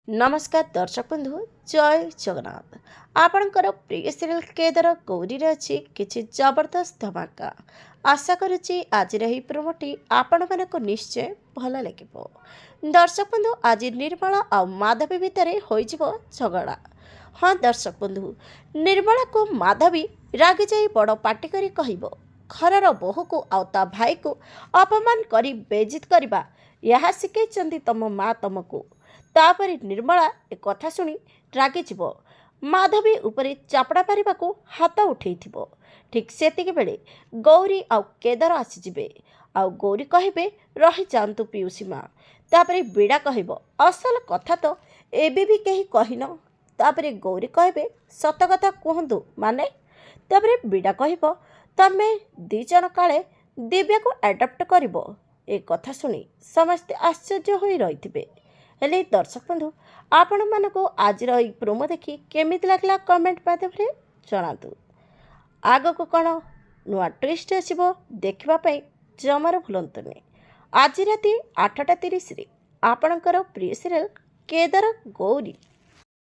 नमस्कार दर्शक बंधु जय जगन्नाथ। आपणकर प्रिय सीरियल केदार गौरी अच्छी किसी जबरदस्त धमाका। आशा करुच्ची आज प्रोमोटी आपण मानक निश्चय भल लगे। दर्शक बंधु आज निर्मला आ माधवी भितर झगड़ा। हाँ दर्शक बंधु, निर्मला को माधवी रागी जाई बड़ पार्टी करी कहब घरर बोहू को आउ ता भाई को अपमान करी बेजित करवा यह शिखई तम माँ तुमको। तापरे निर्मला ए कथा शुणी रागिଯିब, माधवी उपरे चापड़ा पारिबा को हाथ उठेइथिबो। ठीक सेतिके बेले गौरी आउ केदार आसीजिबे। आउ गौरी कहबे रही जांतु पिउसी माँ। तापरे बिड़ा कहब असल कथा तो एबे भी कहीं कहिन। तापरे गौरी कहबे सत कथा कहंतु माने। तापरे बिड़ा कहब तमे दी जन काले दिव्या को एडप्ट करिबो। ए कथा शुणी समस्ते आश्चर्य होई रहिथिबे। हेले दर्शक बंधु, आपण मानको आज प्रोमो देखी केमिति लागला कमेंट माध्यम जनातु। आग को कौन नुआ ट्विस्ट आसिबो देखिबा पई जमार भूलंतुनी। आज राति 8:30 आपणकर प्रिय सीरियल केदार गौरी।